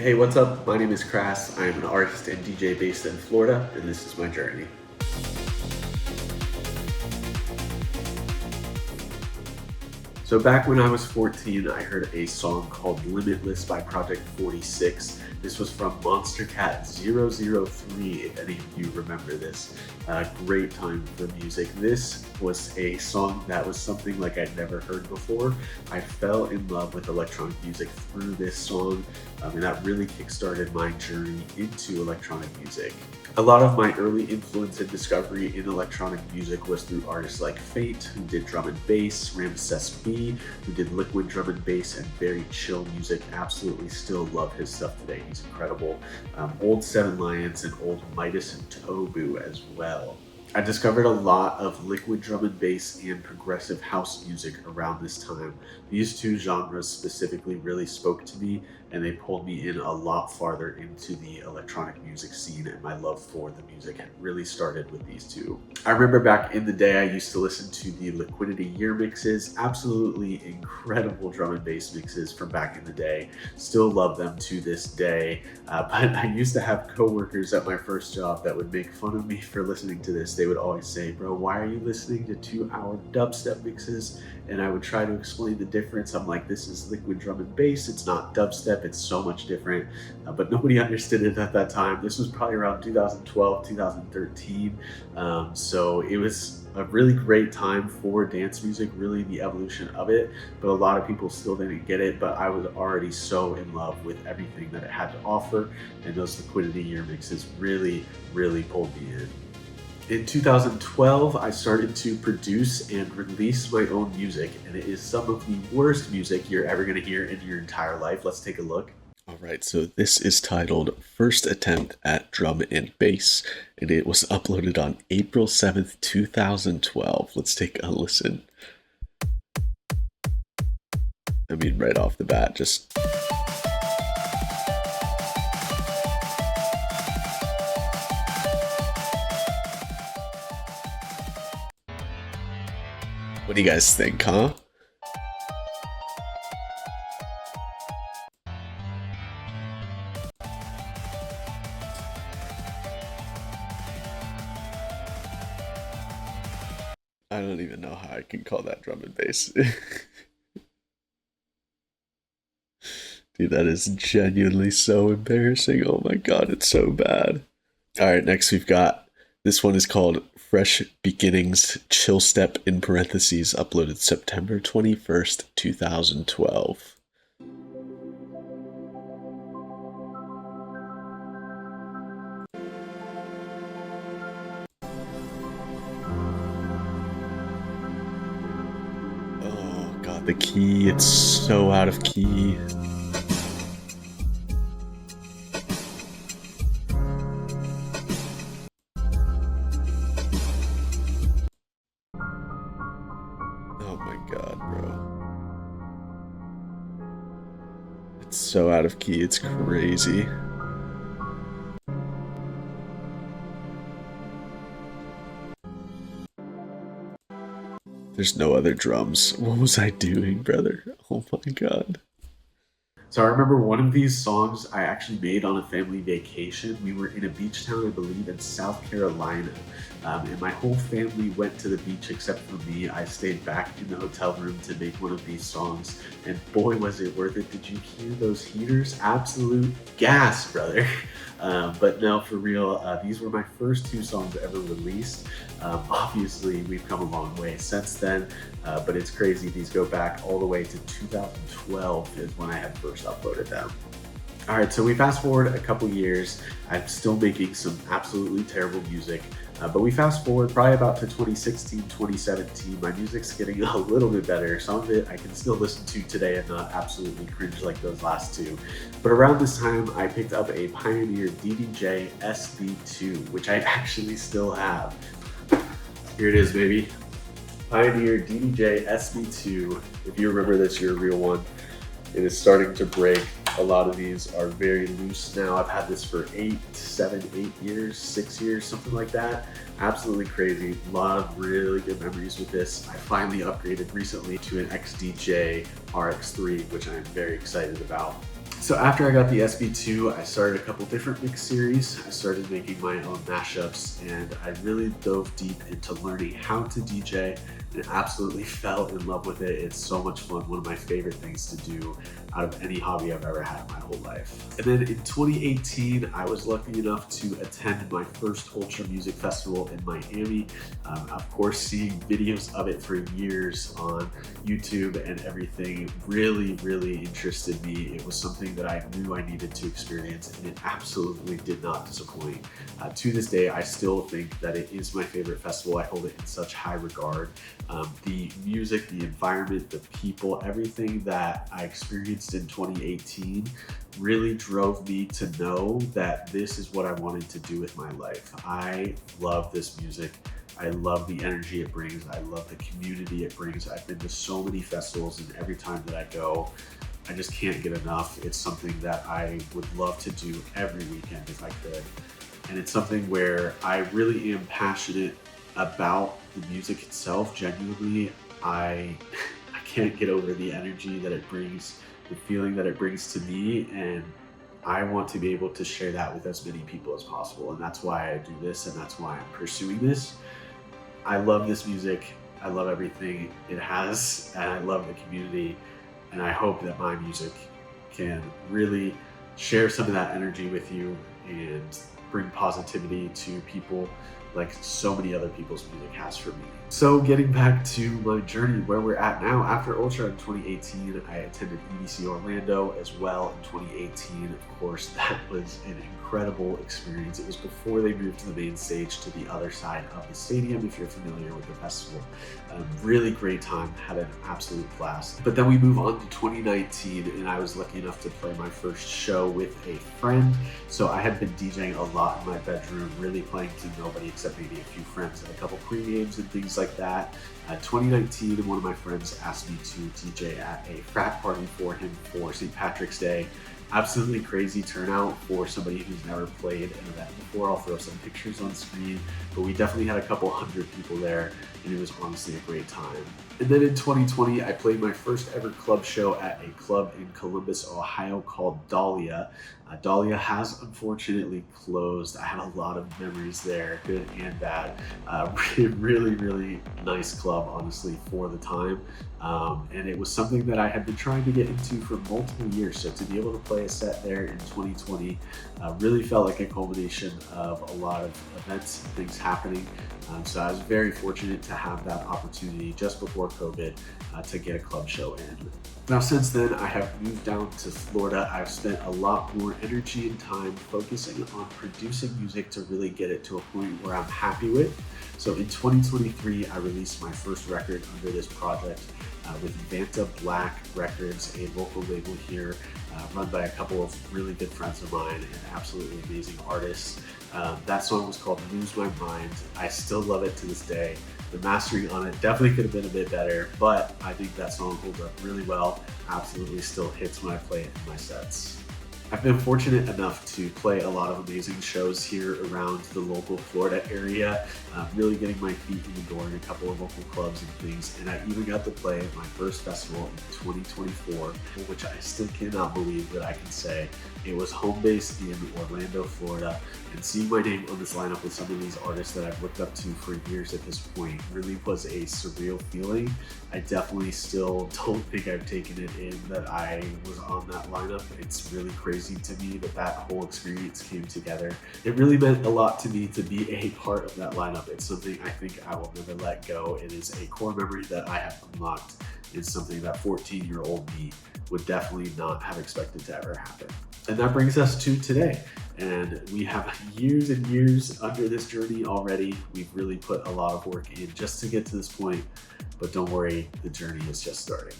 Hey, what's up? My name is Chras. I'm an artist and DJ based in Florida, and this is my journey. So back when I was 14, I heard a song called Limitless by Project 46. This was from Monster Cat 003, if any of you remember this. Great time for music. This was a song that was something like I'd never heard before. I fell in love with electronic music through this song, and that really kickstarted my journey into electronic music. A lot of my early influence and discovery in electronic music was through artists like Fate, who did drum and bass, Ramses B, who did liquid drum and bass and very chill music. Absolutely still love his stuff today. He's incredible. Old Seven Lions and old Midas and Tobu as well. I discovered a lot of liquid drum and bass and progressive house music around this time. These two genres specifically really spoke to me, and they pulled me in a lot farther into the electronic music scene, and my love for the music had really started with these two. I remember back in the day I used to listen to the Liquidity Year mixes, absolutely incredible drum and bass mixes from back in the day. Still love them to this day, but I used to have coworkers at my first job that would make fun of me for listening to this. They would always say, "Bro, why are you listening to 2-hour dubstep mixes?" And I would try to explain the difference. I'm like, this is liquid drum and bass, it's not dubstep, it's so much different. But nobody understood it at that time. This was probably around 2012, 2013. So it was a really great time for dance music, really the evolution of it. But a lot of people still didn't get it, but I was already so in love with everything that it had to offer. And those Liquidity Year mixes really, really pulled me in. In 2012, I started to produce and release my own music, and it is some of the worst music you're ever going to hear in your entire life. Let's take a look. All right, so this is titled First Attempt at Drum and Bass, and it was uploaded on April 7th, 2012. Let's take a listen. I mean, right off the bat, just... What do you guys think, huh? I don't even know how I can call that drum and bass. Dude, that is genuinely so embarrassing. Oh my god, it's so bad. Alright, next we've got, this one is called Fresh Beginnings Chill Step in parentheses, uploaded September 21st, 2012. Oh god, the key, it's so out of key. Oh my god, bro. It's so out of key, it's crazy. There's no other drums. What was I doing, brother? Oh my god. So I remember one of these songs I actually made on a family vacation. We were in a beach town, I believe, in South Carolina. And my whole family went to the beach except for me. I stayed back in the hotel room to make one of these songs. And boy, was it worth it. Did you hear those heaters? Absolute gas, brother. But no, for real, these were my first two songs ever released. Obviously, we've come a long way since then, but it's crazy. These go back all the way to 2012 is when I had first uploaded them. All right, so we fast forward a couple years. I'm still making some absolutely terrible music, but we fast forward probably about to 2016, 2017. My music's getting a little bit better. Some of it I can still listen to today and not absolutely cringe like those last two. But around this time, I picked up a Pioneer DDJ SB2, which I actually still have. Here it is, baby. Pioneer DDJ SB2. If you remember this, you're a real one. It is starting to break. A lot of these are very loose now. I've had this for 8 years, 6 years, something like that. Absolutely crazy. A lot of really good memories with this. I finally upgraded recently to an XDJ RX3, which I'm very excited about. So after I got the SB2, I started a couple different mix series. I started making my own mashups, and I really dove deep into learning how to DJ and absolutely fell in love with it. It's so much fun, one of my favorite things to do out of any hobby I've ever had in my whole life. And then in 2018, I was lucky enough to attend my first Ultra Music Festival in Miami. Of course, seeing videos of it for years on YouTube and everything really interested me. It was something that I knew I needed to experience, and it absolutely did not disappoint. To this day, I still think that it is my favorite festival. I hold it in such high regard. The music, the environment, the people, everything that I experienced in 2018 really drove me to know that this is what I wanted to do with my life. I love this music. I love the energy it brings. I love the community it brings. I've been to so many festivals, and every time that I go, I just can't get enough. It's something that I would love to do every weekend if I could. And it's something where I really am passionate about the music itself. Genuinely, I can't get over the energy that it brings, the feeling that it brings to me, and I want to be able to share that with as many people as possible. And that's why I do this, and that's why I'm pursuing this. I love this music. I love everything it has, and I love the community. And I hope that my music can really share some of that energy with you and bring positivity to people like so many other people's music has for me. So getting back to my journey, where we're at now, after Ultra in 2018, I attended EDC Orlando as well in 2018. Of course, that was an incredible experience. It was before they moved to the main stage to the other side of the stadium, if you're familiar with the festival. Really great time, had an absolute blast. But then we move on to 2019, and I was lucky enough to play my first show with a friend. So I had been DJing a lot in my bedroom, really playing to nobody except maybe a few friends and a couple pre-games and things like that. 2019, one of my friends asked me to DJ at a frat party for him for St. Patrick's Day. Absolutely crazy turnout for somebody who's never played an event before. I'll throw some pictures on screen, but we definitely had a couple hundred people there, and it was honestly a great time. And then in 2020, I played my first ever club show at a club in Columbus, Ohio called Dahlia. Dahlia has unfortunately closed. I have a lot of memories there, good and bad. Really nice club, honestly, for the time. And it was something that I had been trying to get into for multiple years. So to be able to play a set there in 2020 really felt like a culmination of a lot of events and things happening. So I was very fortunate to have that opportunity just before COVID to get a club show in. Now, since then, I have moved down to Florida. I've spent a lot more energy and time focusing on producing music to really get it to a point where I'm happy with. So in 2023, I released my first record under this project with Vanta Black Records, a local label here run by a couple of really good friends of mine and absolutely amazing artists. That song was called Lose My Mind. I still love it to this day. The mastering on it definitely could have been a bit better, but I think that song holds up really well. Absolutely still hits when I play it in my sets. I've been fortunate enough to play a lot of amazing shows here around the local Florida area, really getting my feet in the door in a couple of local clubs and things. And I even got to play my first festival in 2024, which I still cannot believe that I can say. It was home based in Orlando, Florida, and seeing my name on this lineup with some of these artists that I've looked up to for years at this point really was a surreal feeling. I definitely still don't think I've taken it in that I was on that lineup. It's really crazy to me that that whole experience came together. It really meant a lot to me to be a part of that lineup. It's something I think I will never let go. It is a core memory that I have unlocked. It's something that 14-year-old me would definitely not have expected to ever happen. And that brings us to today. And we have years and years under this journey already. We've really put a lot of work in just to get to this point. But don't worry, the journey is just starting.